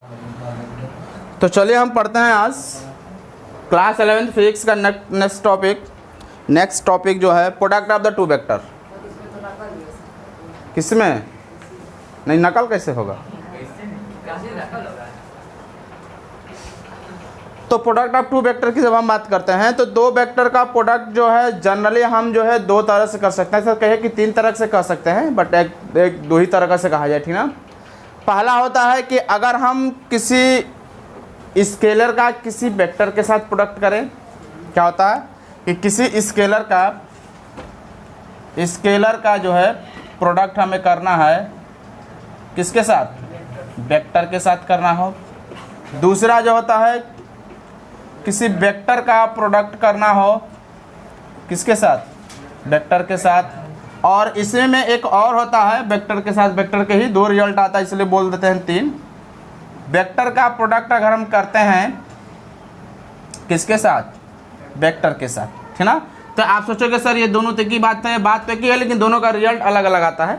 तो चलिए हम पढ़ते हैं आज क्लास 11th फिजिक्स का नेक्स्ट टॉपिक जो है product of the two vector. किसमें नहीं, नकल कैसे होगा? तो प्रोडक्ट ऑफ टू वेक्टर की जब हम बात करते हैं तो दो वेक्टर का प्रोडक्ट जो है जनरली हम जो है दो तरह से कर सकते हैं। सर कहे कि तीन तरह से कर सकते हैं, बट एक दो ही तरह से कहा जाए, ठीक ना। पहला होता है कि अगर हम किसी स्केलर का किसी वेक्टर के साथ प्रोडक्ट करें, क्या होता है कि किसी स्केलर का जो है प्रोडक्ट हमें करना है, किसके साथ? वेक्टर के साथ करना हो। दूसरा जो होता है किसी वेक्टर का प्रोडक्ट करना हो, किसके साथ? वेक्टर के साथ। और इसमें में एक और होता है वेक्टर के साथ, वेक्टर के ही दो रिजल्ट आता है, इसलिए बोल देते हैं तीन। वेक्टर का प्रोडक्ट अगर हम करते हैं किसके साथ? वेक्टर के साथ, ठीक ना। तो आप सोचोगे सर ये दोनों तो की बात है, बात तो की है, लेकिन दोनों का रिजल्ट अलग अलग आता है,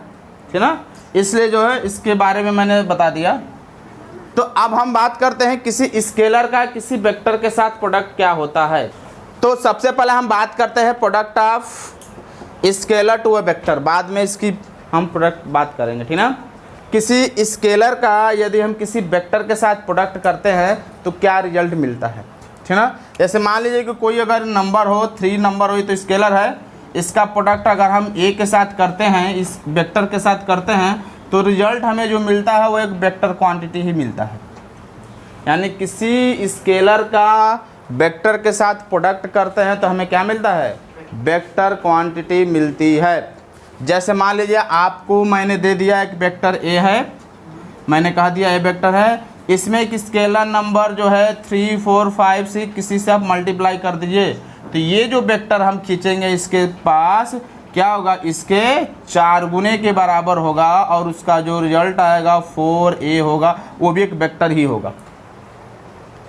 ठीक ना। इसलिए जो है इसके बारे में मैंने बता दिया। तो अब हम बात करते हैं किसी स्केलर का किसी वेक्टर के साथ प्रोडक्ट क्या होता है। तो सबसे पहले हम बात करते हैं product of scalar to a vector, बाद में इसकी हम प्रोडक्ट बात करेंगे, ठीक ना। किसी स्केलर का यदि हम किसी वेक्टर के साथ प्रोडक्ट करते हैं तो क्या रिजल्ट मिलता है, ठीक ना। जैसे मान लीजिए कि कोई अगर नंबर हो, 3 नंबर हो, तो स्केलर है, इसका प्रोडक्ट अगर हम ए के साथ करते हैं, इस वेक्टर के साथ करते हैं, तो रिजल्ट हमें जो मिलता है वो एक वेक्टर क्वांटिटी ही मिलता है। यानी किसी स्केलर का वेक्टर के साथ प्रोडक्ट करते हैं तो हमें क्या मिलता है? वेक्टर क्वांटिटी मिलती है। जैसे मान लीजिए आपको मैंने दे दिया एक वेक्टर ए है, मैंने कहा दिया ए वेक्टर है, इसमें एक स्केलर नंबर जो है 3, 4, 5, 6 किसी से आप मल्टीप्लाई कर दीजिए, तो ये जो वेक्टर हम खींचेंगे इसके पास क्या होगा? इसके 4 गुने के बराबर होगा, और उसका जो रिजल्ट आएगा 4a होगा, वो भी एक वेक्टर ही होगा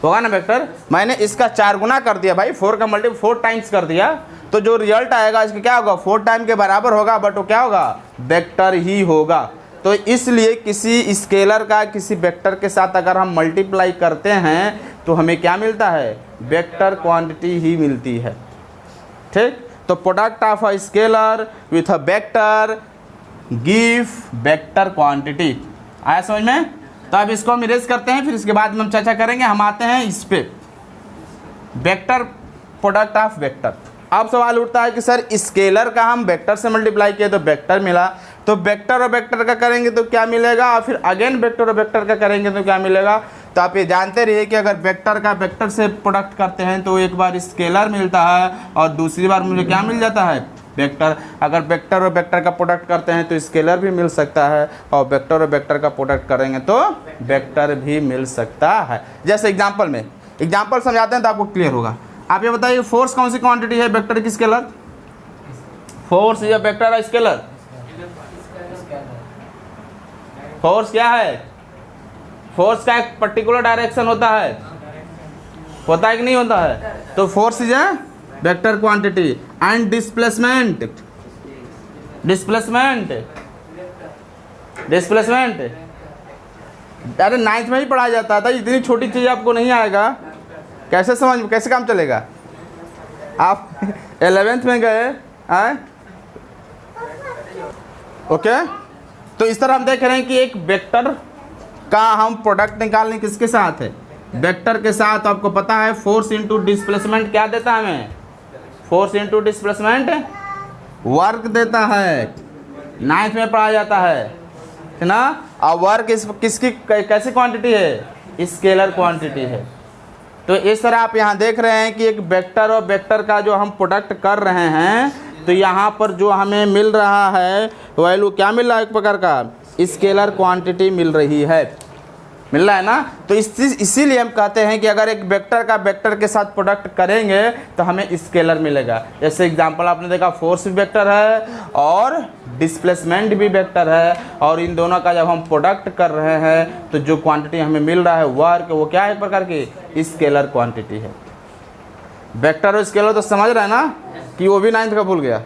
ना वेक्टर। मैंने इसका 4 गुना कर दिया भाई, 4 का मल्टीपल 4 टाइम्स कर दिया, तो जो रिजल्ट आएगा इसका क्या होगा? 4 टाइम के बराबर होगा, बट वो क्या होगा? वेक्टर ही होगा। तो इसलिए किसी स्केलर का किसी वेक्टर के साथ अगर हम मल्टीप्लाई करते हैं तो हमें क्या मिलता है? वेक्टर क्वांटिटी ही मिलती है, ठीक। तो product of a scalar with a vector give vector quantity. आया समझ में? तो अब इसको हम इरेज करते हैं, फिर इसके बाद में हम चर्चा करेंगे। हम आते हैं इस पे वेक्टर, प्रोडक्ट ऑफ वेक्टर। अब सवाल उठता है कि सर स्केलर का हम वेक्टर से मल्टीप्लाई किए तो वेक्टर मिला, तो वेक्टर और वेक्टर का करेंगे तो क्या मिलेगा, और फिर अगेन वेक्टर और वेक्टर का करेंगे तो क्या मिलेगा। तो आप ये जानते रहिए कि अगर वेक्टर का वेक्टर से प्रोडक्ट करते हैं तो एक बार स्केलर मिलता है और दूसरी बार मुझे क्या मिल जाता है? वेक्टर। अगर वेक्टर और वेक्टर का प्रोडक्ट करते हैं तो स्केलर भी मिल सकता है, और वेक्टर और वेक्टर का प्रोडक्ट करेंगे तो वेक्टर भी मिल सकता है। जैसे एग्जाम्पल समझाते हैं तो आपको क्लियर होगा। आप ये बताइए फोर्स कौन सी क्वांटिटी है वेक्टर की स्केलर? फोर्स या वेक्टर है स्केलर? फोर्स क्या है? फोर्स का एक पर्टिकुलर डायरेक्शन होता है कि नहीं होता है? तो force is a vector quantity. And displacement अरे 9th में ही पढ़ाया जाता था, इतनी छोटी चीज आपको नहीं आएगा, कैसे काम चलेगा? आप 11th में गए आए, ओके। तो इस तरह हम देख रहे हैं कि एक वेक्टर का हम प्रोडक्ट निकालने किसके साथ है? वेक्टर के साथ। आपको पता है फोर्स इंटू डिस्प्लेसमेंट क्या देता है हमें? फोर्स इंटू डिस्प्लेसमेंट वर्क देता है, 9th में पढ़ा जाता है ना। और वर्क किसकी कैसी क्वांटिटी है? स्केलर क्वांटिटी है। तो इस तरह आप यहाँ देख रहे हैं कि एक वेक्टर और वेक्टर का जो हम प्रोडक्ट कर रहे हैं, तो यहाँ पर जो हमें मिल रहा है वैल्यू क्या मिल रहा है? एक प्रकार का स्केलर क्वांटिटी मिल रही है, मिल रहा है ना। तो इसीलिए हम कहते हैं कि अगर एक वेक्टर का वेक्टर के साथ प्रोडक्ट करेंगे तो हमें स्केलर मिलेगा। जैसे एग्जांपल आपने देखा, फोर्स भी वेक्टर है और डिस्प्लेसमेंट भी वेक्टर है, और इन दोनों का जब हम प्रोडक्ट कर रहे हैं तो जो क्वांटिटी हमें मिल रहा है वर्क, वो क्या है? एक प्रकार की स्केलर क्वांटिटी है। वेक्टर और स्केलर तो समझ रहे हैं ना, कि वो भी 9th का भूल गया?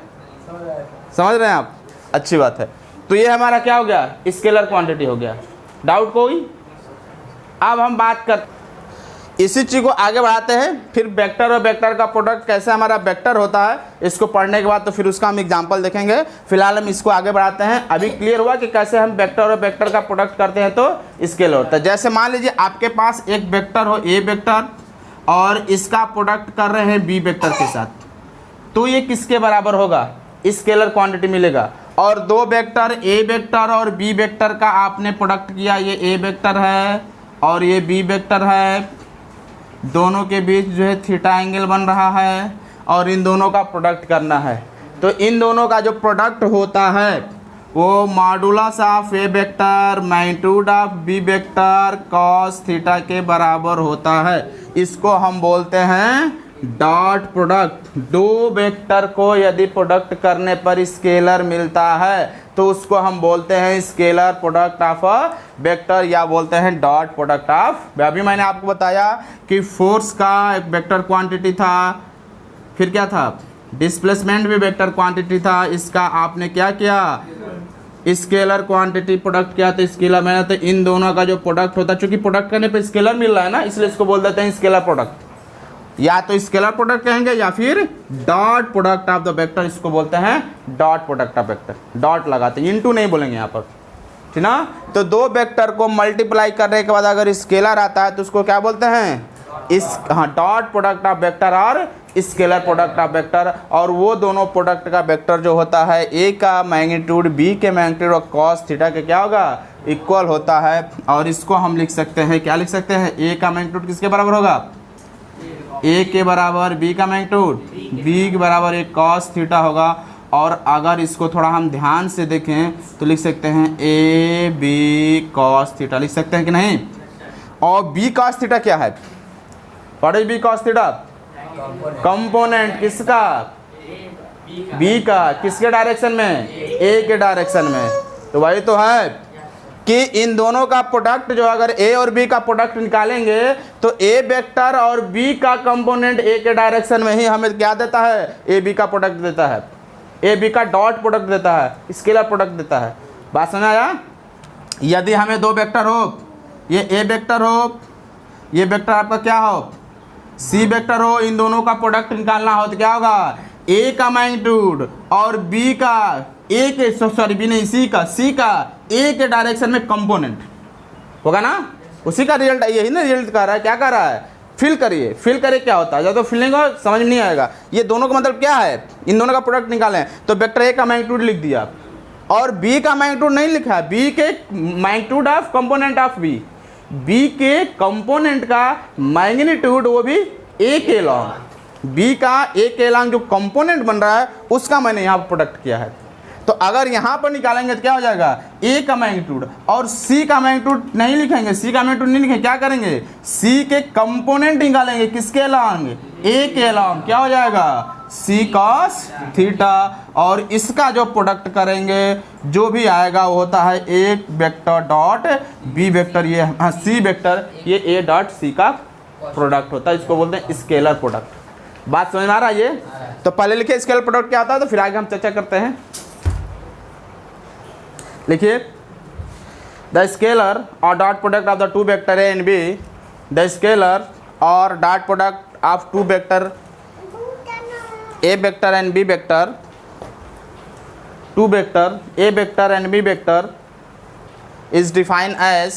समझ रहे हैं आप? अच्छी बात है। तो ये हमारा क्या हो गया? स्केलर क्वांटिटी हो गया। डाउट कोई? अब हम बात कर इसी चीज़ को आगे बढ़ाते हैं, फिर वेक्टर और वेक्टर का प्रोडक्ट कैसे हमारा वेक्टर होता है इसको पढ़ने के बाद तो फिर उसका हम एग्जांपल देखेंगे। फिलहाल हम इसको आगे बढ़ाते हैं। अभी क्लियर हुआ कि कैसे हम वेक्टर और वेक्टर का प्रोडक्ट करते हैं तो स्केलर होता है। जैसे मान लीजिए आपके पास एक वेक्टर हो ए वेक्टर और इसका प्रोडक्ट कर रहे हैं बी वेक्टर के साथ, तो ये किसके बराबर होगा? स्केलर क्वांटिटी मिलेगा। और दो वेक्टर ए वेक्टर और बी वेक्टर का आपने प्रोडक्ट किया, ये ए वेक्टर है और ये बी वेक्टर है, दोनों के बीच जो है थीटा एंगल बन रहा है और इन दोनों का प्रोडक्ट करना है। तो इन दोनों का जो प्रोडक्ट होता है वो modulus of A vector magnitude of B vector cos theta के बराबर होता है। इसको हम बोलते हैं डॉट प्रोडक्ट। दो वेक्टर को यदि प्रोडक्ट करने पर स्केलर मिलता है तो उसको हम बोलते हैं scalar product of a vector या बोलते हैं डॉट प्रोडक्ट ऑफ। अभी मैंने आपको बताया कि फोर्स का एक वेक्टर क्वांटिटी था, फिर क्या था? डिस्प्लेसमेंट भी वेक्टर क्वांटिटी था। इसका आपने क्या किया? स्केलर क्वांटिटी प्रोडक्ट किया। तो स्केलर मैंने तो इन दोनों का जो प्रोडक्ट होता है, चूंकि प्रोडक्ट करने पर स्केलर मिल रहा है ना, इसलिए इसको बोल देते हैं स्केलर प्रोडक्ट। या तो स्केलर प्रोडक्ट कहेंगे या फिर dot product of the vector, इसको बोलते हैं dot product of vector. Dot लगाते हैं, इनटू नहीं बोलेंगे यहाँ पर, ठीक ना। तो दो वेक्टर को मल्टीप्लाई करने के बाद अगर स्केलर आता है तो उसको क्या बोलते हैं? डॉट प्रोडक्ट ऑफ वेक्टर और स्केलर प्रोडक्ट ऑफ वेक्टर। और वो दोनों प्रोडक्ट का वेक्टर जो होता है ए का मैग्नीट्यूड बी के मैग्नीट्यूड और कॉस थीटा के क्या होगा? इक्वल होता है। और इसको हम लिख सकते हैं, क्या लिख सकते हैं? ए का मैग्नीट्यूड किसके बराबर होगा? ए के बराबर बी का मैग्नीट्यूड, बी के बराबर एक कॉस थीटा होगा। और अगर इसको थोड़ा हम ध्यान से देखें तो लिख सकते हैं ए बी कॉस थीटा, लिख सकते हैं कि नहीं? और बी कॉस थीटा क्या है? What is B cos theta? Component किसका? बी का। किसके डायरेक्शन में? ए के डायरेक्शन में। तो वही तो है कि इन दोनों का प्रोडक्ट जो अगर ए और बी का प्रोडक्ट निकालेंगे तो ए वेक्टर और बी का कंपोनेंट ए के डायरेक्शन में ही हमें क्या देता है? ए बी का प्रोडक्ट देता है, ए बी का डॉट प्रोडक्ट देता है, स्केलर प्रोडक्ट देता है। बात समझ आया? यदि हमें दो वेक्टर हो, ये ए वेक्टर हो, ये वेक्टर आपका क्या हो? सी वेक्टर हो, इन दोनों का प्रोडक्ट निकालना हो तो क्या होगा? ए का मैग्नीट्यूड और बी का ए के सॉरी बी नहीं सी का ए के डायरेक्शन में कंपोनेंट होगा ना। उसी का रिजल्ट यही ना, रिजल्ट कर रहा है। क्या कर रहा है? फिल करिए। फिल करे क्या होता है? जब तो फिलिंग हो समझ नहीं आएगा। ये दोनों का मतलब क्या है? इन दोनों का प्रोडक्ट निकालें तो वेक्टर ए का मैग्नीट्यूड लिख दिया और बी का मैग्नीट्यूड नहीं लिखा है, बी के magnitude of component of B, B के कंपोनेंट का मैग्नीट्यूड वो भी ए के लॉन्ग, बी का ए के लॉन्ग जो कंपोनेंट बन रहा है उसका मैंने यहाँ पर प्रोडक्ट किया है। तो अगर यहाँ पर निकालेंगे तो क्या हो जाएगा? ए का मैग्नीट्यूड और सी का मैग्नीट्यूड नहीं लिखेंगे, सी का मैग्नीट्यूड नहीं लिखेंगे, क्या करेंगे? सी के कंपोनेंट निकालेंगे, किसके लॉन्ग? ए के लॉन्ग। क्या हो जाएगा? सी कॉस थीटा। और इसका जो प्रोडक्ट करेंगे जो भी आएगा वो होता है A vector dot B vector, ये सी वेक्टर, ये ए डॉट सी का प्रोडक्ट होता है। इसको बोलते हैं स्केलर प्रोडक्ट। बात समझ में आ रहा है? ये तो पहले लिखिए स्केलर प्रोडक्ट क्या होता है, तो फिर आगे हम चर्चा करते हैं। लिखिए द स्केलर और dot product of the two vector A and B, the scalar और dot product of two vector A vector and B vector, two vector A vector and B vector is defined as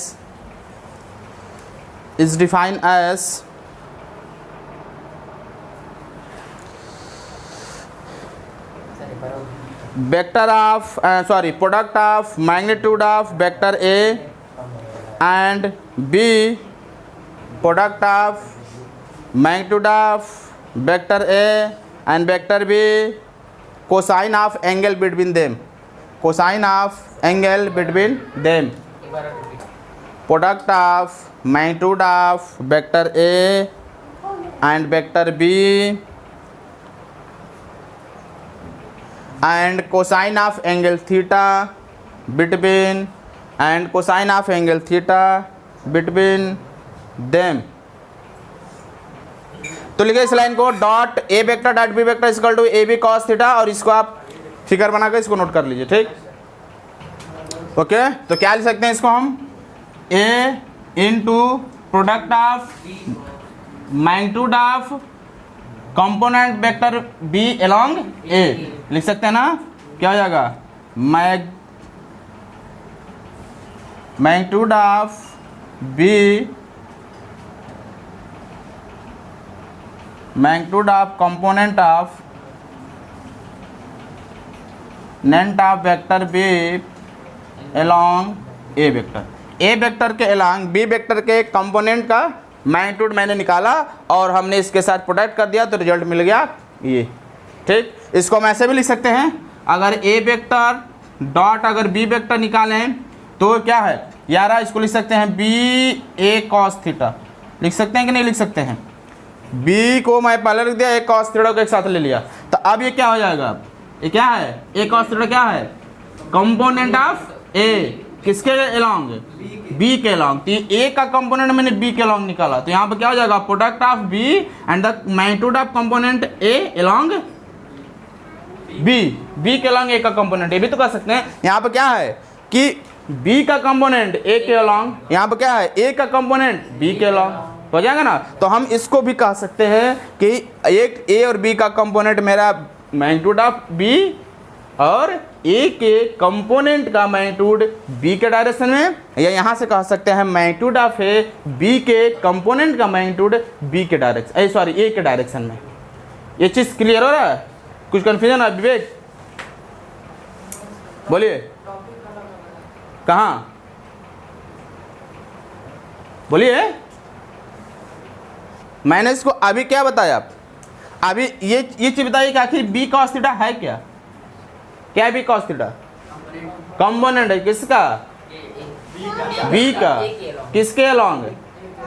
vector of product of magnitude of vector A and B, product of magnitude of vector A and vector B, cosine of angle between them, cosine of angle between them, product of magnitude of vector A and vector B and cosine of angle theta between and cosine of angle theta between them। तो लिखिए इस line को dot A vector dot B vector equal to A B cos theta, और इसको आप figure बनाकर इसको note कर लीजिए, ठीक। ओके, तो क्या लिख सकते हैं इसको हम? A into product of magnitude of component vector B along A, लिख सकते हैं ना, क्या हो जाएगा, magnitude of B, magnitude of component of नेंट of vector B along A vector, A vector के अलोंग बी वेक्टर के कंपोनेंट का मैग्नीट्यूड मैंने निकाला और हमने इसके साथ प्रोडक्ट कर दिया तो रिजल्ट मिल गया ये। ठीक, इसको हम ऐसे भी लिख सकते हैं, अगर ए वेक्टर डॉट अगर बी वेक्टर निकालें तो क्या है यारा, इसको लिख सकते हैं बी ए कॉस थीटा, लिख सकते हैं कि नहीं लिख सकते हैं। बी को मैं पहले लिख दिया, ए कॉस थीटा को एक साथ ले लिया, तो अब ये क्या हो जाएगा, ये क्या है, ए कॉस थीटा क्या है, कंपोनेंट ऑफ ए, किसके अलोंग, बी के अलोंग, तो ए का कंपोनेंट मैंने बी के अलोंग निकाला, तो यहाँ पे क्या हो जाएगा, product of B and the magnitude of component A along B, B के अलोंग ए का कंपोनेंट, ये भी तो कर सकते हैं। यहाँ पे क्या है कि बी का कंपोनेंट ए के अलोंग, यहाँ पे क्या है, ए का कंपोनेंट बी के अलोंग, हो जाएगा ना। तो हम इसको भी कह सकते हैं कि एक ए और बी का कंपोनेंट मेरा मैग्नीट्यूड ऑफ बी और ए के कंपोनेंट का मैग्नीट्यूड बी के डायरेक्शन में, या यहाँ से कह सकते हैं मैग्नीट्यूड ऑफ ए बी के कंपोनेंट का मैग्नीट्यूड बी के डायरेक्शन, सॉरी ए के डायरेक्शन में। ये चीज़ क्लियर हो रहा है, कुछ कन्फ्यूजन है विवेक, बोलिए कहाँ, बोलिए। मैंने इसको अभी क्या बताया, अभी ये चीज बताइए कि आखिर बी कॉस थीटा है क्या, क्या है बी कॉस थीटा, कंपोनेंट है किसका, बी का, किसके अलोंग,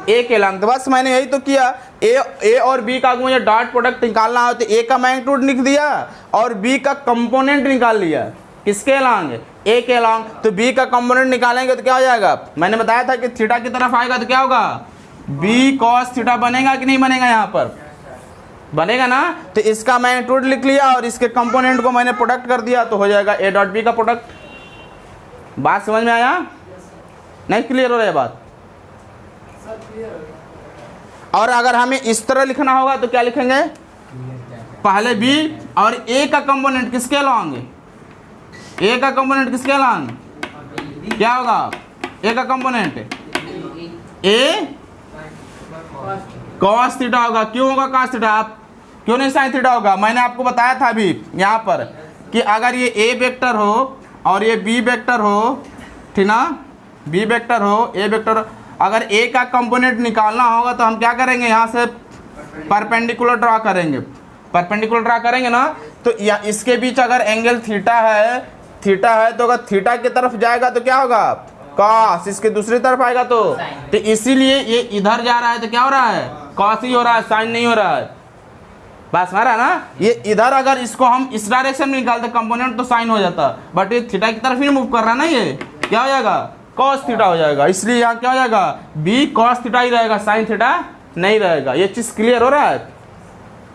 ए के अलोंग। तो बस मैंने यही तो किया, ए और बी का मुझे डॉट प्रोडक्ट निकालना हो तो ए का मैग्नीट्यूड लिख दिया और बी का कंपोनेंट निकाल लिया, किसके अलोंग, ए के अलोंग। तो बी का कंपोनेंट निकालेंगे तो क्या हो जाएगा, मैंने बताया था कि थीटा की तरफ आएगा तो क्या होगा, बी कॉस थीटा बनेगा कि नहीं बनेगा, यहाँ पर बनेगा ना। तो इसका मैग्नीट्यूड लिख लिया और इसके कंपोनेंट को मैंने प्रोडक्ट कर दिया तो हो जाएगा ए डॉट बी का प्रोडक्ट। बात समझ में आया, नहीं क्लियर हो रहा है बात। और अगर हमें इस तरह लिखना होगा तो क्या लिखेंगे, पहले बी और ए का कंपोनेंट किसके अलोंग, ए का कंपोनेंट किसके अलोंग, क्या होगा, ए का कंपोनेंट ए कॉस थीटा होगा। क्यों होगा कॉस थीटा, आप क्यों नहीं साइन थीटा होगा, मैंने आपको बताया था अभी यहाँ पर कि अगर ये ए वेक्टर हो और ये बी वेक्टर हो, ठीक ना, बी वेक्टर हो, ए वेक्टर हो, अगर ए का कंपोनेंट निकालना होगा तो हम क्या करेंगे, यहाँ से परपेंडिकुलर ड्रा करेंगे, परपेंडिकुलर ड्रा करेंगे ना। तो या इसके बीच अगर एंगल थीटा है तो अगर थीटा की तरफ जाएगा तो क्या होगा, कॉस, इसके दूसरी तरफ आएगा तो इसीलिए ये इधर जा रहा है तो क्या हो रहा है, कॉस ही हो रहा है, साइन नहीं हो रहा है। बस हमारा ना, ये इधर अगर इसको हम इस डायरेक्शन में निकालते कंपोनेंट तो साइन हो जाता, बट ये थीटा की तरफ ही मूव कर रहा है ना, ये क्या हो जाएगा, कॉस थीटा हो जाएगा। इसलिए यहाँ क्या हो जाएगा, बी कॉस थीटा ही रहेगा, साइन थीटा नहीं रहेगा। ये चीज़ क्लियर हो रहा है,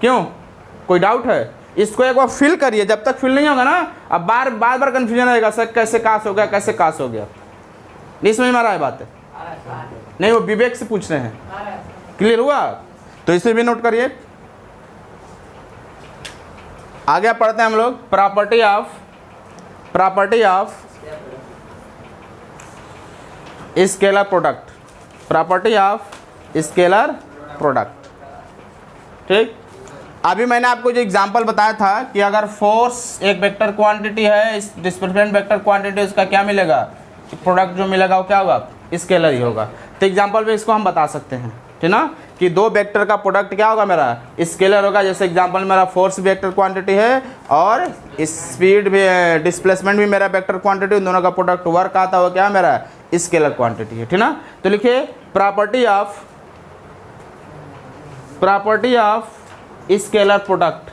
क्यों, कोई डाउट है, इसको एक बार फिल करिए, जब तक फिल नहीं होगा ना अब बार बार कन्फ्यूजन रहेगा, सर कैसे कास हो गया, कैसे कास हो गया, नहीं समझ में आ रहा है बात है, नहीं वो विवेक से पूछ रहे हैं, क्लियर हुआ, तो इसे भी नोट करिए। आगे पढ़ते हैं हम लोग, property of scalar product, property of scalar product. ठीक, अभी मैंने आपको जो एग्जांपल बताया था कि अगर फोर्स एक वेक्टर क्वांटिटी है, इस डिस्प्लेसमेंट वेक्टर क्वांटिटी, उसका क्या मिलेगा, प्रोडक्ट जो मिलेगा वो क्या होगा, स्केलर ही होगा। तो एग्जांपल में इसको हम बता सकते हैं, ठीक ना, कि दो वेक्टर का प्रोडक्ट क्या होगा, मेरा स्केलर होगा। जैसे एग्जांपल में मेरा फोर्स वेक्टर क्वांटिटी है और स्पीड भी, डिस्प्लेसमेंट भी मेरा वेक्टर क्वांटिटी, दोनों का प्रोडक्ट वर्क आता है, क्या मेरा स्केलर क्वांटिटी है, ठीक ना। तो लिखिए प्रॉपर्टी ऑफ स्केलर प्रोडक्ट।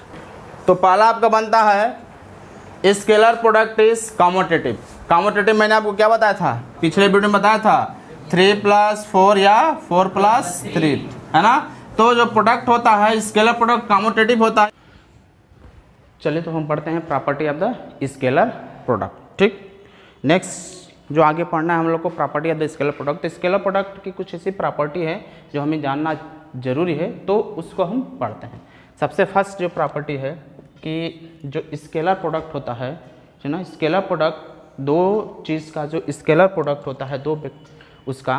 तो पहला आपका बनता है scalar product is commutative. Commutative मैंने आपको क्या बताया था, पिछले वीडियो में बताया था 3+4 या 4+3, है ना। तो जो प्रोडक्ट होता है स्केलर प्रोडक्ट कॉम्यूटेटिव होता है। चलिए तो हम पढ़ते हैं property of the scalar product. ठीक, नेक्स्ट जो आगे पढ़ना है हम लोग को property of the scalar product. Scalar product की कुछ ऐसी प्रॉपर्टी है जो हमें जानना जरूरी है, तो उसको हम पढ़ते हैं। सबसे फर्स्ट जो प्रॉपर्टी है कि जो स्केलर प्रोडक्ट होता है ना, स्केलर प्रोडक्ट दो चीज़ का जो स्केलर प्रोडक्ट होता है, दो उसका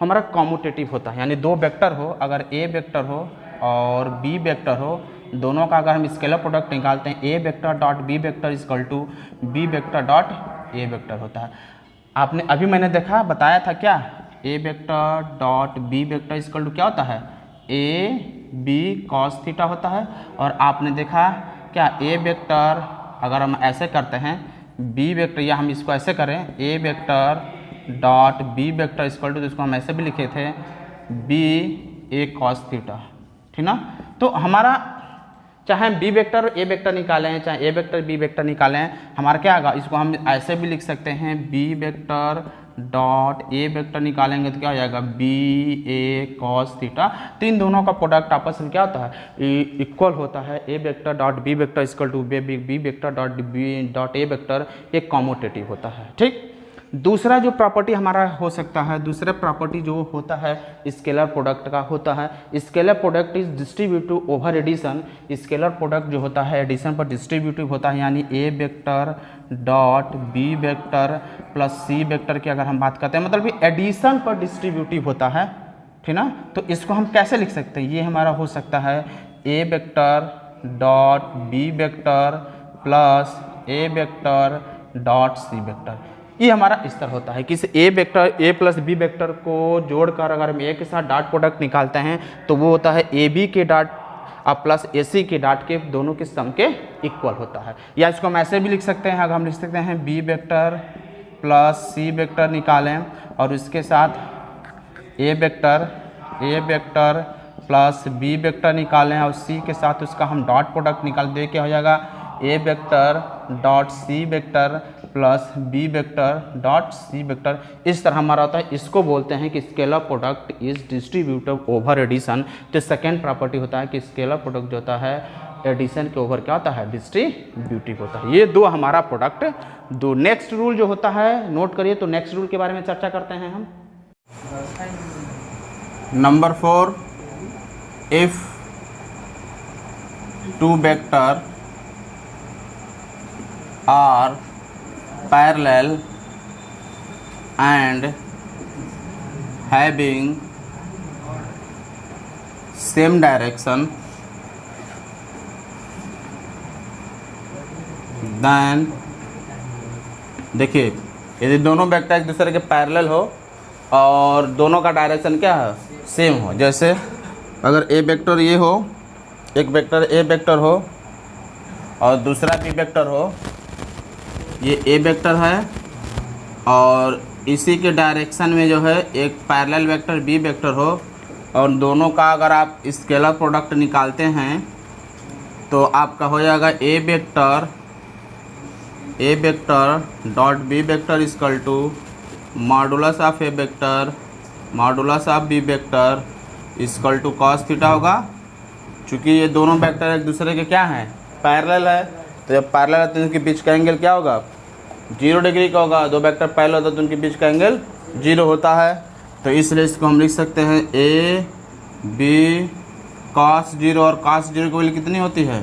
हमारा कॉम्यूटेटिव होता है, यानी दो वेक्टर हो, अगर ए वेक्टर हो और बी वेक्टर हो, दोनों का अगर हम स्केलर प्रोडक्ट निकालते हैं, A vector dot B vector equal to B vector dot A vector होता है। आपने अभी मैंने देखा बताया था क्या, A vector dot B vector equal to क्या होता है, ए बी कॉस थीटा होता है। और आपने देखा क्या, ए वेक्टर अगर हम ऐसे करते हैं, बी वेक्टर या हम इसको ऐसे करें, A vector dot B vector equal to, जिसको हम ऐसे भी लिखे थे, बी ए कॉस थीटा, ठीक ना। तो हमारा चाहे हम बी वेक्टर ए वेक्टर निकालें, चाहे ए वेक्टर बी वेक्टर निकालें, हमारा क्या आएगा, इसको हम ऐसे भी लिख सकते हैं, B vector dot A vector निकालेंगे तो क्या हो जाएगा, बी ए कॉस थीटा। तो इन दोनों का प्रोडक्ट आपस में क्या होता है, इक्वल होता है। A vector dot B vector equal to B vector dot B dot A vector, ये कॉम्यूटेटिव होता है, ठीक। दूसरा जो प्रॉपर्टी हमारा हो सकता है, दूसरा प्रॉपर्टी जो होता है स्केलर प्रोडक्ट का होता है, scalar product is distributive over addition. Scalar product जो होता है एडिशन पर डिस्ट्रीब्यूटिव होता है, यानी A vector dot B vector plus C vector की अगर हम बात करते हैं, मतलब कि एडिशन पर डिस्ट्रीब्यूटिव होता है, ठीक ना। तो इसको हम कैसे लिख सकते हैं, ये हमारा हो सकता है A vector dot B vector plus A vector dot C vector. ये हमारा इस तरह होता है कि इस A vector A plus B vector को जोड़कर अगर हम ए के साथ डॉट प्रोडक्ट निकालते हैं तो वो होता है ए बी के डॉट और प्लस ए सी के डॉट के दोनों के सम के इक्वल होता है। या इसको हम ऐसे भी लिख सकते हैं, अगर हम लिख सकते हैं B vector plus C vector निकालें और इसके साथ ए वेक्टर प्लस बी वेक्टर निकालें और सी के साथ उसका हम डॉट प्रोडक्ट निकाल दे, क्या हो जाएगा, A vector dot C vector plus B vector dot C vector. इस तरह हमारा होता है, इसको बोलते हैं कि scalar product is distributive over addition. तो सेकेंड प्रॉपर्टी होता है कि स्केलर प्रोडक्ट जो होता है एडिशन के ओवर क्या होता है, डिस्ट्रीब्यूटिव होता है। ये दो हमारा प्रोडक्ट दो। नेक्स्ट रूल जो होता है नोट करिए, तो नेक्स्ट रूल के बारे में चर्चा करते हैं हम। Number 4, if two vector are parallel and having same direction, then देखिए यदि दोनों वेक्टर एक दूसरे के पैरेलल हो और दोनों का डायरेक्शन क्या है, सेम हो, जैसे अगर ए वेक्टर ये हो, एक वेक्टर ए वेक्टर हो और दूसरा बी वेक्टर हो, ये ए वेक्टर है और इसी के डायरेक्शन में जो है एक पैरेलल वेक्टर बी वेक्टर हो और दोनों का अगर आप स्केलर प्रोडक्ट निकालते हैं तो आपका हो जाएगा A vector dot B vector equal to modulus of A vector modulus of B vector equal to cos theta होगा। चूँकि ये दोनों वेक्टर एक दूसरे के क्या हैं, पैरेलल है, तो जब पैरेलल है तो उनके बीच का एंगल क्या होगा, 0 डिग्री का होगा। दो वेक्टर पैरेलल होता है तो उनके बीच का एंगल 0 होता है। तो इसलिए इसको हम लिख सकते हैं ए बी cos 0, और cos 0 की वैल्यू कितनी होती है,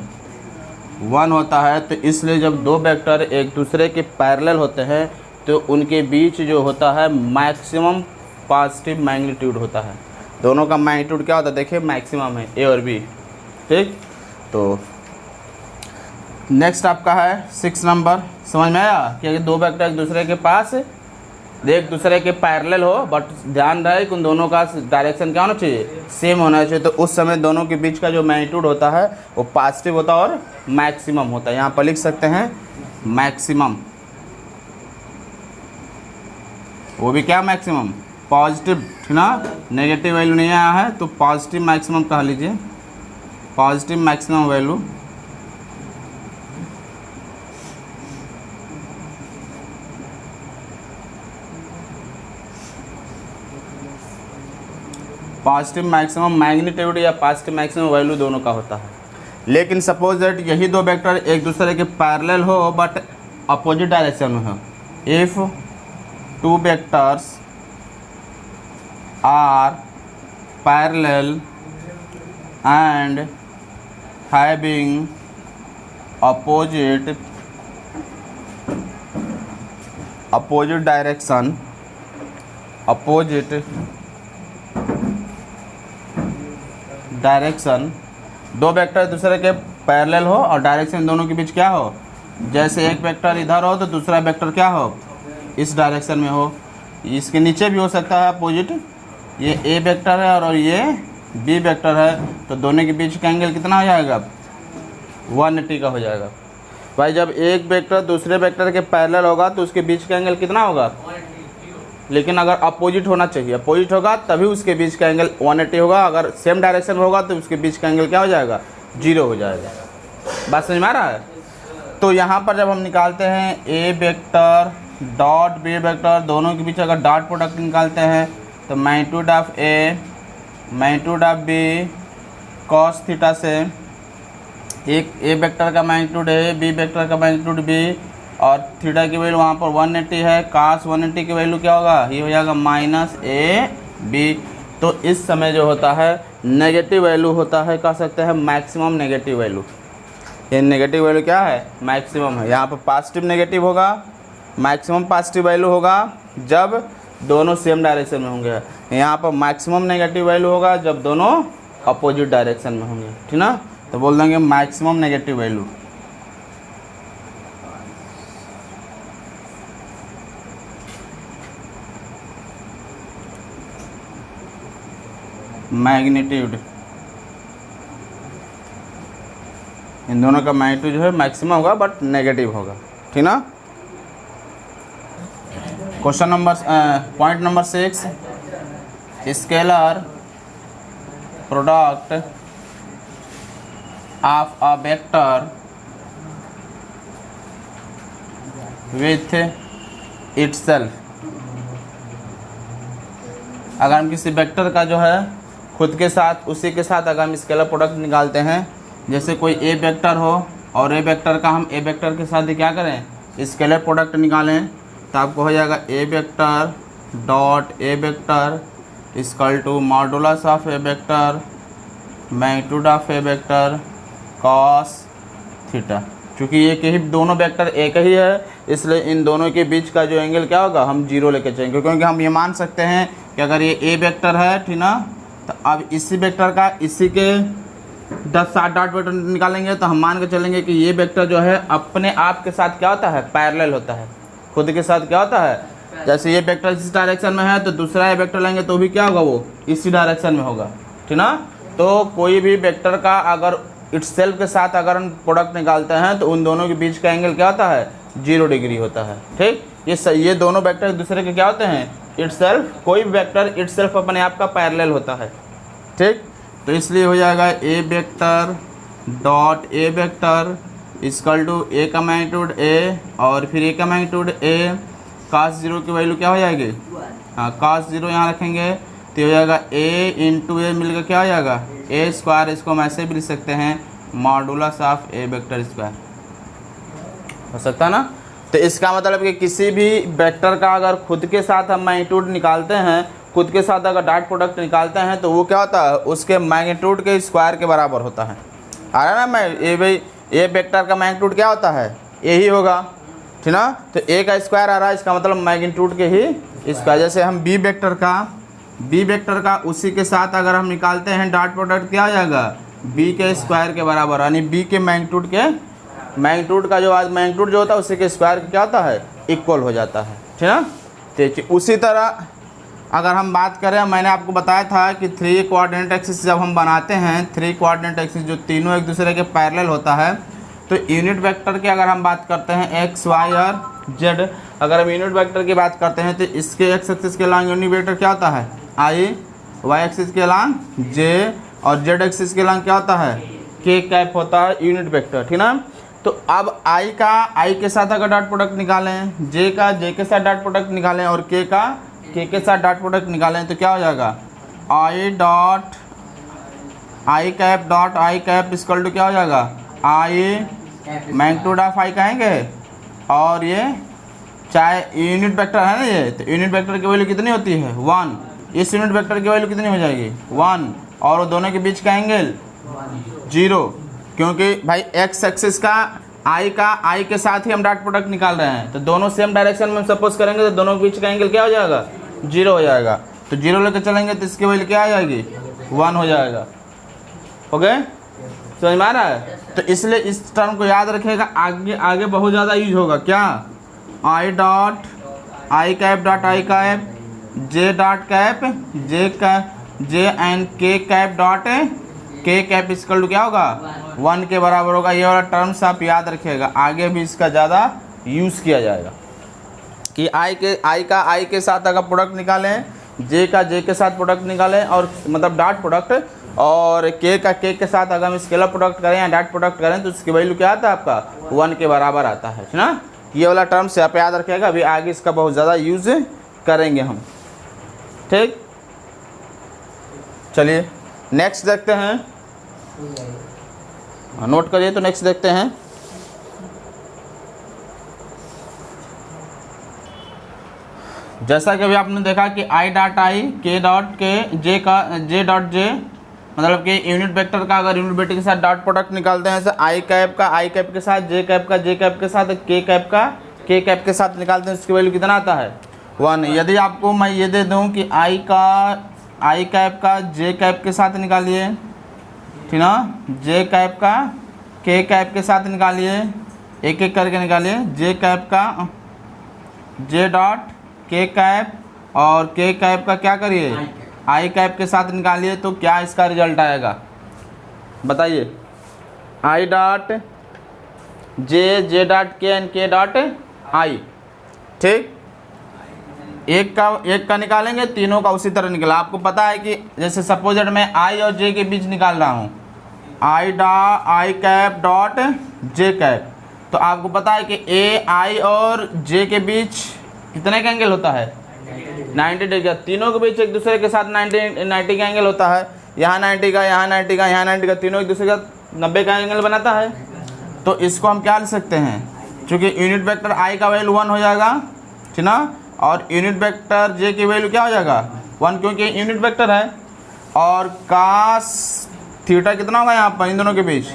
1 होता है। तो इसलिए जब दो वेक्टर एक दूसरे के पैरेलल होते हैं तो उनके बीच जो होता है मैक्सिमम पॉजिटिव मैग्नीट्यूड होता है। दोनों का मैग्नीट्यूड क्या होता है, देखिए मैक्सिमम है ए और बी, ठीक। तो नेक्स्ट आपका है 6 नंबर, समझ में आया कि दो वेक्टर एक दूसरे के पास एक दूसरे के पैरेलल हो, बट ध्यान रहे कि उन दोनों का डायरेक्शन क्या होना चाहिए, सेम होना चाहिए। तो उस समय दोनों के बीच का जो मैग्नीट्यूड होता है वो पॉजिटिव होता है और मैक्सिमम होता है। यहाँ पर लिख सकते हैं मैक्सिमम, वो भी क्या मैक्सिमम पॉजिटिव, ठीक ना, नेगेटिव वैल्यू नहीं आया है तो पॉजिटिव मैक्सिमम कह लीजिए, positive maximum value. Positive maximum magnitude या पॉजिटिव मैक्सिमम वैल्यू दोनों का होता है। लेकिन सपोज दैट यही दो वेक्टर एक दूसरे के पैरेलल हो बट अपोजिट डायरेक्शन में हो। If two vectors are parallel and having opposite direction, दो वेक्टर दूसरे के पैरेलल हो और डायरेक्शन दोनों के बीच क्या हो, जैसे एक वेक्टर इधर हो तो दूसरा वेक्टर क्या हो, इस डायरेक्शन में हो। इसके नीचे भी हो सकता है अपोजिट, ये ए वेक्टर है और ये बी वेक्टर है, तो दोनों के बीच का एंगल कितना हो जाएगा, 180 का हो जाएगा। भाई जब एक वेक्टर दूसरे वेक्टर के पैरेलल होगा तो उसके बीच का एंगल कितना होगा, लेकिन अगर अपोजिट होना चाहिए, अपोजिट होगा तभी उसके बीच का एंगल 180 होगा। अगर सेम डायरेक्शन में होगा तो उसके बीच का एंगल क्या हो जाएगा, 0 हो जाएगा। बात समझ में आ रहा है। तो यहाँ पर जब हम निकालते हैं A vector dot B vector, दोनों के बीच अगर डॉट प्रोडक्ट निकालते हैं तो magnitude of A magnitude of B cos theta से, एक ए वेक्टर का मैग्नीट्यूड ए, बी वेक्टर का मैग्नीट्यूड बी, और थीटा की वैल्यू वहाँ पर 180 है, कास 180 की वैल्यू क्या होगा, ये हो जाएगा माइनस ए बी। तो इस समय जो होता है नेगेटिव वैल्यू होता है, कह सकते हैं मैक्सिमम नेगेटिव वैल्यू। ये नेगेटिव वैल्यू क्या है, मैक्सिमम है। यहाँ पर पॉजिटिव नेगेटिव होगा, मैक्सिमम पॉजिटिव वैल्यू होगा जब दोनों सेम डायरेक्शन में होंगे। यहाँ पर मैक्सिमम नेगेटिव वैल्यू होगा जब दोनों अपोजिट डायरेक्शन में होंगे, ठीक ना। तो बोल देंगे मैक्सिमम नेगेटिव वैल्यू। मैग्नीट्यूड, इन दोनों का मैग्नीट्यूड जो है मैक्सिमम होगा बट नेगेटिव होगा, ठीक ना। Question number point number 6, scalar product of a vector with itself. अगर हम किसी वेक्टर का जो है खुद के साथ, उसी के साथ अगर हम स्केलर प्रोडक्ट निकालते हैं, जैसे कोई ए वेक्टर हो और ए वेक्टर का हम ए वेक्टर के साथ क्या करें, स्केलर प्रोडक्ट निकालें, तो आपको हो जाएगा A vector dot A vector equal to modulus of A vector magnitude of A vector cos theta. क्योंकि ये कि दोनों वेक्टर एक ही है, इसलिए इन दोनों के बीच का जो एंगल क्या होगा, हम 0 लेके चलेंगे। क्योंकि हम ये मान सकते हैं कि अगर ये ए वेक्टर है, ठीक ना, तो अब इसी वेक्टर का इसी के 10-7 डॉट वेक्टर निकालेंगे तो हम मान के चलेंगे कि ये वेक्टर जो है अपने आप के साथ क्या होता है, पैरेलल होता है, खुद के साथ क्या होता है। जैसे ये वेक्टर इस डायरेक्शन में है तो दूसरा ये वेक्टर लेंगे तो भी क्या होगा, वो इसी डायरेक्शन में होगा, ठीक ना। तो कोई भी वेक्टर का अगर इटसेल्फ के साथ अगर हम प्रोडक्ट निकालते हैं तो उन दोनों के बीच का एंगल क्या होता है, 0 डिग्री होता है, ठीक। ये दोनों वेक्टर एक दूसरे के क्या होते हैं, इटसेल्फ। कोई वेक्टर इटसेल्फ अपने आप का पैरेलल होता है, ठीक। तो इसलिए हो जाएगा A vector dot A vector equal to A का मैग्नीट्यूड ए और फिर ए का मैग्नीट्यूड ए, cos 0 की वैल्यू क्या हो जाएगी, हाँ cos 0 यहाँ रखेंगे तो हो जाएगा ए इंटू ए मिलकर क्या हो जाएगा ए स्क्वायर। इसको हम ऐसे भी लिख सकते हैं modulus of A vector square, हो सकता है ना। तो इसका मतलब कि किसी भी वेक्टर का अगर खुद के साथ हम मैग्नीट्यूड निकालते हैं, खुद के साथ अगर डॉट प्रोडक्ट निकालते हैं तो वो क्या होता है, उसके मैग्नीट्यूड के स्क्वायर के बराबर होता है। आ रहा है ना, मैं ये भाई ए वेक्टर का मैग्नीट्यूड क्या होता है, ए ही होगा, ठीक ना। तो ए का स्क्वायर आ रहा है, इसका मतलब मैग्नीट्यूड के ही स्क्वायर। जैसे हम बी वेक्टर का उसी के साथ अगर हम निकालते हैं डॉट प्रोडक्ट क्या आ जाएगा, बी के स्क्वायर के बराबर, यानी बी के मैग्नीट्यूड का जो आज मैग्नीट्यूड जो होता है उसी के स्क्वायर क्या होता है, इक्वल हो जाता है, ठीक ना। तो उसी तरह अगर हम बात करें, मैंने आपको बताया था कि 3 कोऑर्डिनेट एक्सिस जब हम बनाते हैं, 3 कोऑर्डिनेट एक्सिस जो तीनों एक दूसरे के पैरेलल होता है, तो यूनिट वेक्टर की अगर हम बात करते हैं एक्स वाई और जेड, अगर हम यूनिट वेक्टर की बात करते हैं तो इसके एक्स एक्सिस के लॉन्ग यूनिट वेक्टर क्या होता है आई, वाई एक्सिस के लॉन्ग जे, और जेड एक्सिस के लॉन्ग क्या होता है के कैप होता है यूनिट वेक्टर, ठीक ना। तो अब आई के साथ अगर डॉट प्रोडक्ट निकालें, जे का जे के साथ डॉट प्रोडक्ट निकालें और के का के साथ डॉट प्रोडक्ट निकालें तो क्या हो जाएगा, I dot I cap equal to क्या हो जाएगा, आई मैग्नीट्यूड ऑफ आई कहेंगे और ये चाहे यूनिट वेक्टर है ना ये, तो यूनिट वेक्टर की वैल्यू कितनी होती है 1, इस यूनिट वेक्टर की वैल्यू कितनी हो जाएगी 1, और वो दोनों के बीच का एंगल 0, क्योंकि भाई एक्स एक्सिस का आई के साथ ही हम डॉट प्रोडक्ट निकाल रहे हैं, तो दोनों सेम डायरेक्शन में सपोज करेंगे तो दोनों के बीच का एंगल क्या हो जाएगा 0 हो जाएगा। तो 0 लेकर चलेंगे तो इसकी वैल्यू क्या आ जाएगी 1 हो जाएगा। ओके, समझ में आ रहा है? तो इसलिए इस टर्म को याद रखिएगा, आगे आगे बहुत ज़्यादा यूज होगा। क्या I cap dot I cap, J dot cap J and K cap dot K cap equal to क्या होगा 1 के बराबर होगा। ये वाला टर्म्स आप याद रखिएगा, आगे भी इसका ज़्यादा यूज़ किया जाएगा कि आई के साथ अगर प्रोडक्ट निकालें, जे के साथ प्रोडक्ट निकालें, और मतलब डॉट प्रोडक्ट, और के के साथ अगर हम स्केलर प्रोडक्ट करें या डॉट प्रोडक्ट करें तो उसकी वैल्यू क्या आता है आपका 1 के बराबर आता है ना। ये वाला टर्म से आप याद रखिएगा, अभी आगे इसका बहुत ज़्यादा यूज़ करेंगे हम। ठीक, चलिए नेक्स्ट देखते हैं, नोट करिए। तो नेक्स्ट देखते हैं, जैसा कि अभी आपने देखा कि आई डॉट आई, के डॉट के, जे डॉट जे, मतलब कि यूनिट वेक्टर का अगर यूनिट वेक्टर के साथ डॉट प्रोडक्ट निकालते हैं, जैसे आई कैप के साथ, जे कैप के साथ, के कैप के साथ निकालते हैं, उसकी वैल्यू कितना आता है 1। यदि आपको मैं ये दे दूं कि आई कैप का जे कैप के साथ निकालिए, ठीक ना, जे कैप का के कैप के साथ निकालिए, एक एक करके निकालिए, जे कैप का जे डॉट के कैप, और के कैप का क्या करिए आई कैप के साथ निकालिए, तो क्या इसका रिजल्ट आएगा बताइए। आई डॉट जे डॉट के एंड के डॉट आई, ठीक, एक का निकालेंगे, तीनों का उसी तरह निकला। आपको पता है कि जैसे सपोज मैं आई और जे के बीच निकाल रहा हूँ, आई कैप डॉट जे कैप, तो आपको पता है कि ए आई और जे के बीच कितने का एंगल होता है 90 डिग्री। तीनों के बीच एक दूसरे के साथ 90 का एंगल होता है, यहाँ 90 का, यहाँ 90 का, यहाँ 90 का, तीनों एक दूसरे का 90 का एंगल बनाता है। तो इसको हम क्या लिख सकते हैं, क्योंकि यूनिट वेक्टर आई का वैल्यू 1 हो जाएगा, ठीक ना, और यूनिट वेक्टर जे की वैल्यू क्या हो जाएगा 1, क्योंकि यूनिट वेक्टर है। और कास थीटा कितना होगा यहाँ पर इन दोनों के बीच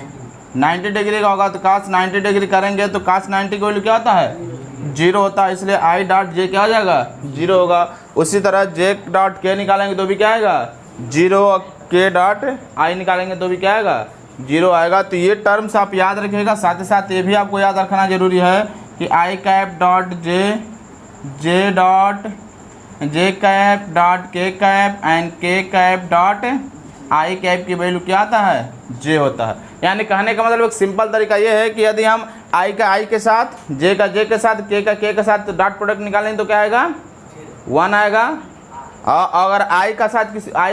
90 डिग्री का होगा, तो कास 90 डिग्री करेंगे तो कास 90 की वैल्यू क्या होता है 0 होता है, इसलिए आई डॉट जे क्या हो जाएगा 0 होगा। उसी तरह जे डॉट के निकालेंगे तो भी क्या आएगा 0, और के डॉट आई निकालेंगे तो भी क्या आएगा 0 आएगा। तो ये टर्म्स आप याद रखिएगा, साथ ही साथ ये भी आपको याद रखना जरूरी है कि I cap dot J cap dot K cap and K cap dot I cap की वैल्यू क्या आता है जे होता है। यानी कहने का मतलब एक सिंपल तरीका ये है कि यदि हम आई के साथ, जे के साथ, के साथ डॉट प्रोडक्ट निकालेंगे तो क्या आएगा 1 आएगा। और अगर आई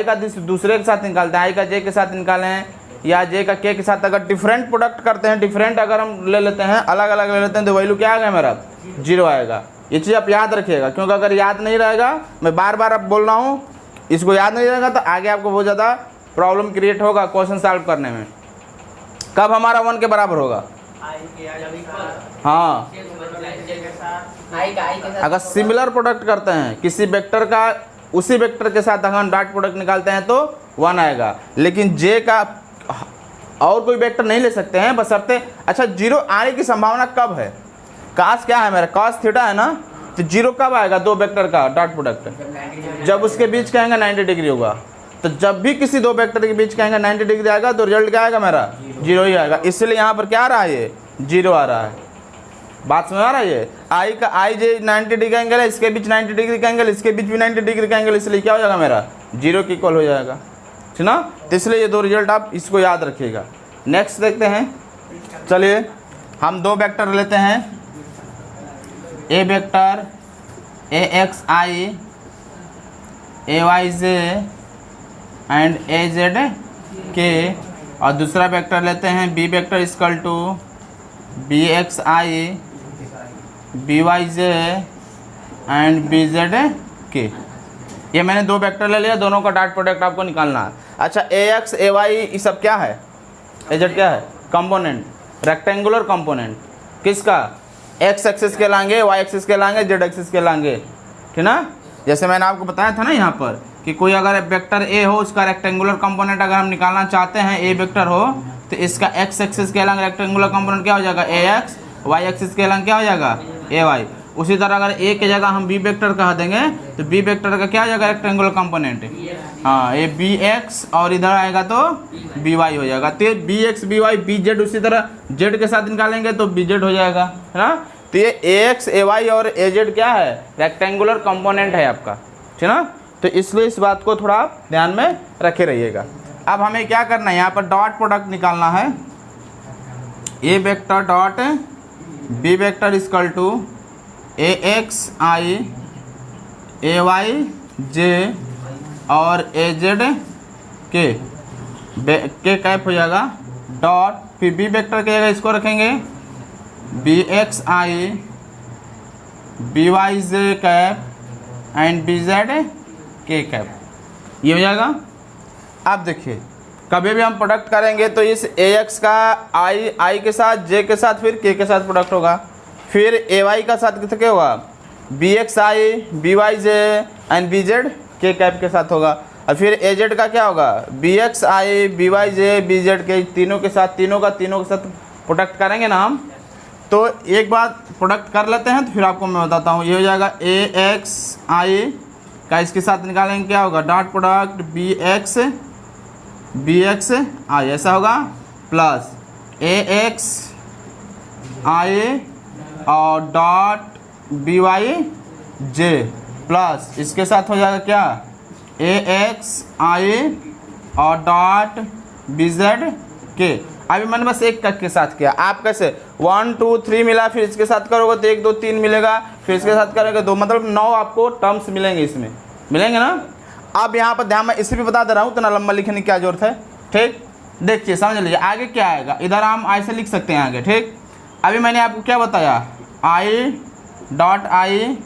का दूसरे के साथ निकालते हैं, आई का जे के साथ निकालें या जे का के साथ अगर डिफरेंट प्रोडक्ट करते हैं, डिफरेंट अगर हम ले लेते हैं, अलग अलग ले लेते हैं, तो वैल्यू क्या आएगा मेरा 0 आएगा। ये चीज़ आप याद रखिएगा, क्योंकि अगर याद नहीं रहेगा, मैं बार बार अब बोल रहा हूँ, इसको याद नहीं रहेगा तो आगे आपको बहुत ज़्यादा प्रॉब्लम क्रिएट होगा क्वेश्चन सॉल्व करने में। कब हमारा 1 के बराबर होगा, हाँ, अगर सिमिलर प्रोडक्ट करते हैं किसी वेक्टर का उसी वेक्टर के साथ अगर हम डॉट प्रोडक्ट निकालते हैं तो 1 आएगा। लेकिन जे का और कोई वेक्टर नहीं ले सकते हैं बशर्ते, अच्छा 0 आने की संभावना कब है, कास क्या है मेरा कास थीटा है ना, तो 0 कब आएगा दो वेक्टर का डॉट प्रोडक्ट जब उसके बीच का एंगल 90 डिग्री होगा। तो जब भी किसी दो वेक्टर के बीच का एंगल 90 डिग्री आएगा तो रिजल्ट क्या आएगा मेरा 0 ही आएगा। इसलिए यहाँ पर क्या आ रहा है ये 0 आ रहा है। बात समझ आ रहा है, ये आई का आई जे 90 डिग्री का एंगल है, इसके बीच 90 डिग्री का एंगल, इसके बीच भी 90 डिग्री का एंगल, इसलिए क्या हो जाएगा मेरा 0 के इक्वल हो जाएगा, ठीक ना। तो इसलिए ये दो रिजल्ट आप इसको याद रखिएगा। नेक्स्ट देखते हैं, चलिए हम दो वेक्टर लेते हैं, A vector A X I A Y J and A Z K, और दूसरा वेक्टर लेते हैं B vector equal to B X I B Y J and B Z K. ये मैंने दो वेक्टर ले लिया, दोनों का डॉट प्रोडक्ट आपको निकालना है। अच्छा ए एक्स ए वाई ये सब क्या है, ए जेड क्या है, कंपोनेंट, रेक्टेंगुलर कंपोनेंट किसका एक्स एक्सिस के लाएंगे, वाई एक्सिस के लाएंगे, जेड एक्सिस के लाएंगे, ठीक ना। जैसे मैंने आपको बताया था ना यहाँ पर कि कोई अगर वेक्टर ए हो, उसका रेक्टेंगुलर कंपोनेंट अगर हम निकालना चाहते हैं, ए वेक्टर हो, तो इसका एक्स एक्सिस के लाएंगे रेक्टेंगुलर कंपोनेंट क्या हो जाएगा, ए एक्स, वाई एक्सिस के लाएंगे क्या हो जाएगा, ए वाई। उसी तरह अगर ए की जगह हम बी वेक्टर कह देंगे तो बी वेक्टर का क्या हो जाएगा, रेक्टेंगुलर कंपोनेंट, हाँ, ये बी एक्स और इधर आएगा तो बी वाई हो जाएगा। तो B X B Y B Z, उसी तरह जेड के साथ निकालेंगे तो बी जेड हो जाएगा, है ना। तो ये ए एक्स ए वाई और ए जेड क्या है, रेक्टेंगुलर कंपोनेंट है आपका, ठीक ना। तो इसलिए इस बात को थोड़ा आप ध्यान में रखे रहिएगा। अब हमें क्या करना है, यहाँ पर डॉट प्रोडक्ट निकालना है, A vector dot B vector equal to A X I A Y J और ए जेड के कैप हो जाएगा डॉट, फिर बी वेक्टर की जगह इसको रखेंगे B X I B Y J cap and B Z K cap, ये हो जाएगा। अब देखिए कभी भी हम प्रोडक्ट करेंगे तो इस ए एक्स का आई के साथ, जे के साथ, फिर के साथ प्रोडक्ट होगा, फिर ए वाई का साथ किसके होगा, B X I B Y J and B Z K cap के साथ होगा, और फिर ए जेड का क्या होगा, B X I B Y J B Z K तीनों के साथ, तीनों के साथ प्रोडक्ट करेंगे ना हम। तो एक बार प्रोडक्ट कर लेते हैं तो फिर आपको मैं बताता हूँ। ये हो जाएगा ए एक्स आई का इसके साथ निकालेंगे क्या होगा, डॉट प्रोडक्ट बी एक्स आई, ऐसा होगा, प्लस ए एक्स आई और डॉट बी वाई जे, प्लस इसके साथ हो जाएगा क्या, ए एक्स आई और डॉट बी जेड के। अभी मैंने बस एक के साथ किया, आप कैसे 1 2 3 मिला, फिर इसके साथ करोगे तो 1 2 3 मिलेगा, फिर इसके साथ करोगे 2, मतलब 9 आपको टर्म्स मिलेंगे, इसमें मिलेंगे ना। अब यहाँ पर ध्यान में इसे भी बता दे रहा हूँ, इतना लंबा लिखने की क्या जरूरत है, ठीक। देखिए समझ लीजिए आगे क्या आएगा, इधर हम आई से लिख सकते हैं आगे, ठीक। अभी मैंने आपको क्या बताया, आई dot I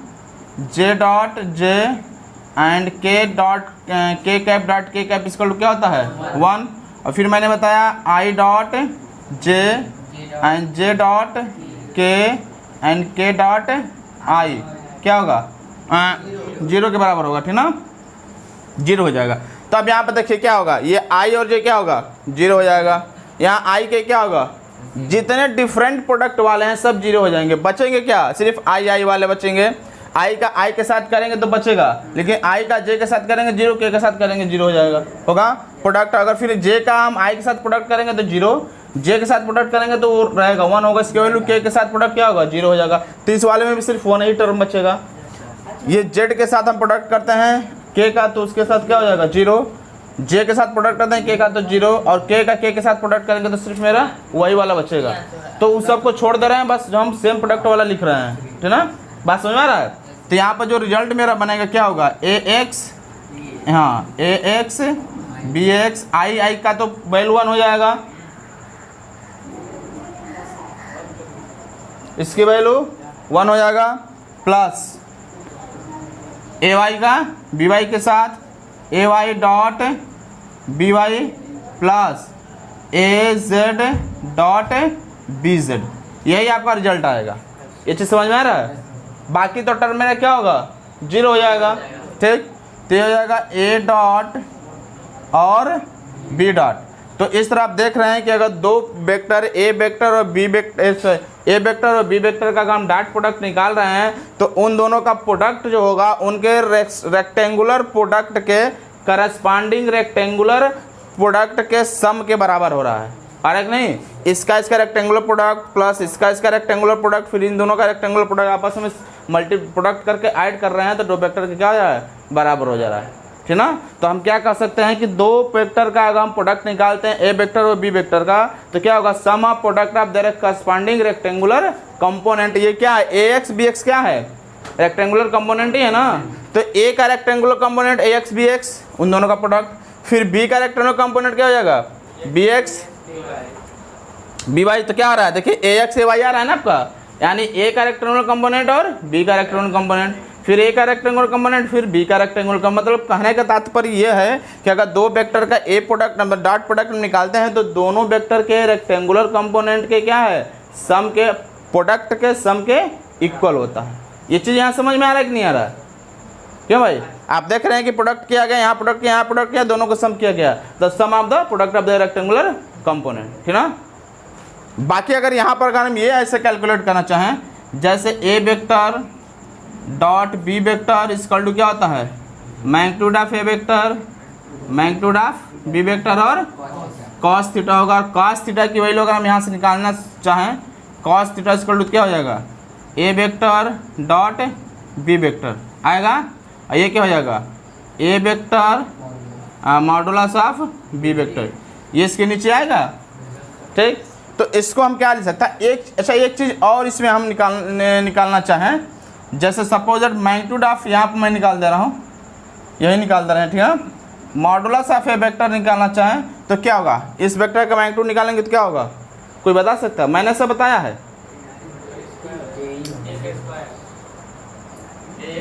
J dot J and के dot K cap dot K cap इसका क्या होता है 1, और फिर मैंने बताया I dot J and J dot के एंड के डॉट आई क्या होगा 0 के बराबर होगा, ठीक ना, 0 हो जाएगा। तो अब यहाँ पर देखिए क्या होगा, ये आई और जे क्या होगा 0 हो जाएगा, यहाँ आई के क्या होगा, जितने डिफरेंट प्रोडक्ट वाले हैं सब 0 हो जाएंगे, बचेंगे क्या, सिर्फ आई वाले बचेंगे। आई का आई के साथ करेंगे तो बचेगा, लेकिन आई का जे के साथ करेंगे 0, के साथ करेंगे 0 हो जाएगा, होगा प्रोडक्ट। अगर फिर जे का हम आई के साथ प्रोडक्ट करेंगे तो 0, जे के साथ प्रोडक्ट करेंगे तो वो रहेगा 1 होगा, इसके वैल्यू के साथ प्रोडक्ट क्या होगा 0 हो जाएगा। तो इस वाले में भी सिर्फ 1 ही टर्म बचेगा। ये जेड के साथ हम प्रोडक्ट करते हैं के का, तो उसके साथ क्या हो जाएगा 0, जे के साथ प्रोडक्ट करते हैं के का तो 0, और के का के साथ प्रोडक्ट करेंगे तो सिर्फ मेरा वही वाला बचेगा। तो उस सबको छोड़ दे रहे हैं, बस जो हम सेम प्रोडक्ट वाला लिख रहे हैं, ठीक ना, बात समझ में आ रहा है। तो यहाँ पर जो रिजल्ट मेरा बनेगा क्या होगा, ए एक्स, हाँ ए एक्स बी एक्स आई का तो वैल्यू 1 हो जाएगा, इसकी वैल्यू 1 हो जाएगा, प्लस ए वाई का बी वाई के साथ A Y dot B Y plus A Z dot B Z, यही आपका रिजल्ट आएगा। ये चीज़ समझ में आ रहा है। बाकी तो टर्म मेरा क्या होगा 0 हो जाएगा, ठीक। तो ये हो जाएगा ए डॉट और बी डॉट। तो इस तरह आप देख रहे हैं कि अगर दो वेक्टर ए वेक्टर और बी वेक्टर, ए वेक्टर और बी वेक्टर का अगर हम डॉट प्रोडक्ट निकाल रहे हैं तो उन दोनों का प्रोडक्ट जो होगा उनके रेक्टेंगुलर प्रोडक्ट के करस्पॉन्डिंग रेक्टेंगुलर प्रोडक्ट के सम के बराबर हो रहा है, और एक नहीं, इसका रेक्टेंगुलर प्रोडक्ट प्लस इसका रेक्टेंगुलर प्रोडक्ट, फिर इन दोनों का रेक्टेंगुलर प्रोडक्ट आपस में मल्टी प्रोडक्ट करके ऐड कर रहे हैं तो दो वेक्टर के क्या हो जा रहा है, बराबर हो जा रहा है, ठीक ना। तो हम क्या कर सकते हैं कि दो वेक्टर का अगर हम प्रोडक्ट निकालते हैं ए वेक्टर और बी वेक्टर का, तो क्या होगा sum of product of their corresponding rectangular component. ये क्या है, ए एक्स बी एक्स क्या है, रेक्टेंगुलर कंपोनेंट ही है ना। तो ए का rectangular component A X B X, उन दोनों का प्रोडक्ट, फिर बी का रेक्टेंगुलर कंपोनेंट क्या हो जाएगा बी एक्स बी वाई। तो क्या आ रहा है, देखिए ए एक्स ए वाई आ रहा है ना आपका, यानी ए का रेक्टेंगुलर कंपोनेंट और बी का रेक्टेंगुलर कंपोनेंट, फिर ए का रेक्टेंगुलर कंपोनेंट, फिर बी का रेक्टेंगुलर कंपोनेंट। मतलब कहने का तात्पर्य यह है कि अगर दो वेक्टर का ए प्रोडक्ट डॉट प्रोडक्ट निकालते हैं तो दोनों वेक्टर के रेक्टेंगुलर कंपोनेंट के क्या है, सम के प्रोडक्ट के सम के इक्वल होता है। ये चीज़ यहाँ समझ में आ रहा है कि नहीं आ रहा है? क्यों भाई? आप देख रहे हैं कि प्रोडक्ट किया गया, यहाँ प्रोडक्ट किया, यहाँ प्रोडक्ट किया, दोनों को सम किया गया, the sum of the product of the rectangular component, ठीक ना। बाकी अगर यहाँ पर अगर हम ये ऐसे कैलकुलेट करना चाहें, जैसे A vector dot B vector equal to क्या होता है, magnitude of A vector magnitude of B vector और कॉस थीटा होगा। और कॉस थीटा की वैल्यू अगर हम यहाँ से निकालना चाहें, कॉस थीटा इक्वल टू क्या हो जाएगा, A vector dot B vector आएगा, और ये क्या हो जाएगा, A vector modulus of B vector, ये इसके नीचे आएगा, ठीक। तो इसको हम क्या लिख सकते हैं, एक चीज़ और इसमें हम निकालना चाहें, जैसे सपोज दैट मैग्नीट्यूड ऑफ, यहाँ पर मैं निकाल दे रहा हूँ, यही निकाल दे रहे हैं, ठीक है। मॉडुलस ऑफ ए वेक्टर निकालना चाहें तो क्या होगा, इस वेक्टर का मैग्नीट्यूड निकालेंगे तो क्या होगा, कोई बता सकता है? मैंने सब बताया है।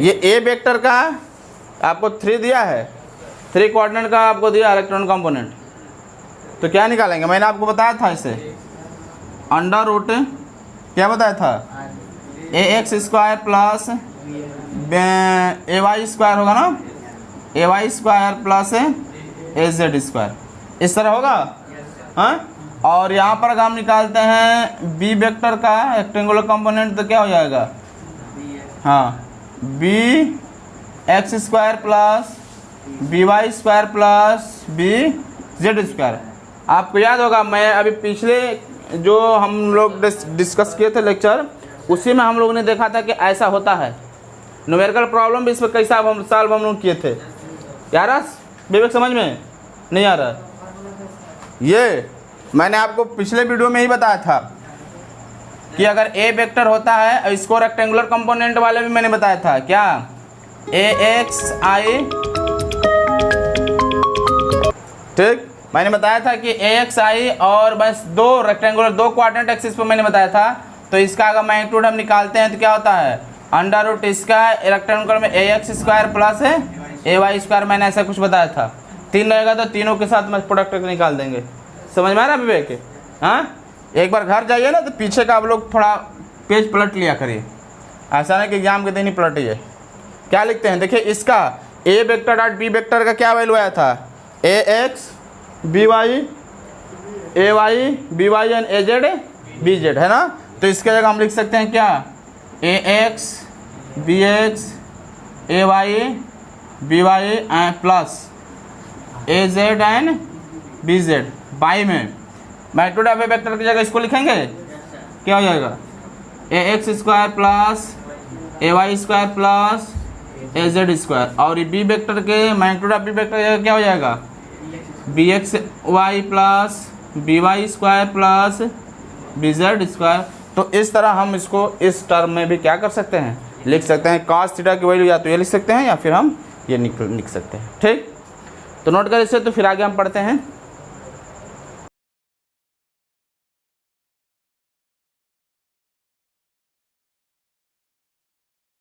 ये ए वेक्टर का आपको 3 दिया है, 3 कोऑर्डिनेट का आपको दिया इलेक्ट्रॉन कंपोनेंट, तो क्या निकालेंगे, मैंने आपको बताया था इसे अंडर रूट क्या बताया था, A X square plus A Y square होगा ना, ए Y square plus A Z square, इस तरह होगा। हाँ, और यहाँ पर अगर हम निकालते हैं बी वेक्टर का रेक्टेंगुलर कंपोनेंट तो क्या हो जाएगा, हाँ, B X square plus B Y square plus B Z square. आपको याद होगा, मैं अभी पिछले जो हम लोग डिस्कस किए थे लेक्चर, उसी में हम लोगों ने देखा था कि ऐसा होता है। न्यूमेरिकल प्रॉब्लम भी इस पर कई साल हम लोग किए थे यार, विवेक समझ में नहीं आ रहा? ये मैंने आपको पिछले वीडियो में ही बताया था कि अगर ए वेक्टर होता है, इसको रेक्टेंगुलर कंपोनेंट वाले भी मैंने बताया था, क्या ए एक्स आई, ठीक, मैंने बताया था कि ए एक्स आई और बस 2 रेक्टेंगुलर 2 क्वाड्रेंट एक्सिस पर मैंने बताया था। तो इसका अगर मैग्नीट्यूड हम निकालते हैं तो क्या होता है, अंडर रूट इसका रेक्टेंगुलर में ए X square plus A Y square, मैंने ऐसा कुछ बताया था। 3 रहेगा तो तीनों के साथ मैं प्रोडक्ट निकाल देंगे। समझ में आ रहा है विवेक? हाँ, एक बार घर जाइए ना तो पीछे का आप लोग थोड़ा पेज पलट लिया करिए, ऐसा नहीं कि एग्जाम के दिन ही पलटिए। क्या लिखते हैं, देखिए इसका A vector dot B vector का क्या वैल्यू आया था, A X B Y and A Z B Z, है ना। तो इसके जगह हम लिख सकते हैं क्या, A X B A Y plus A Z and B Z by में मैग्नीट्यूड ऑफ ए वेक्टर की जगह इसको लिखेंगे, क्या हो जाएगा, A X square plus A Y square plus A Z square, और ये बी वेक्टर के मैग्नीट्यूड ऑफ बी वेक्टर की जगह क्या हो जाएगा, B X Y plus B Y square plus B Z square. तो इस तरह हम इसको इस टर्म में भी क्या कर सकते हैं, लिख सकते हैं। कॉस थीटा की वैल्यू या तो ये लिख सकते हैं या फिर हम ये लिख सकते हैं, ठीक। तो नोट कर इसे, तो फिर आगे हम पढ़ते हैं।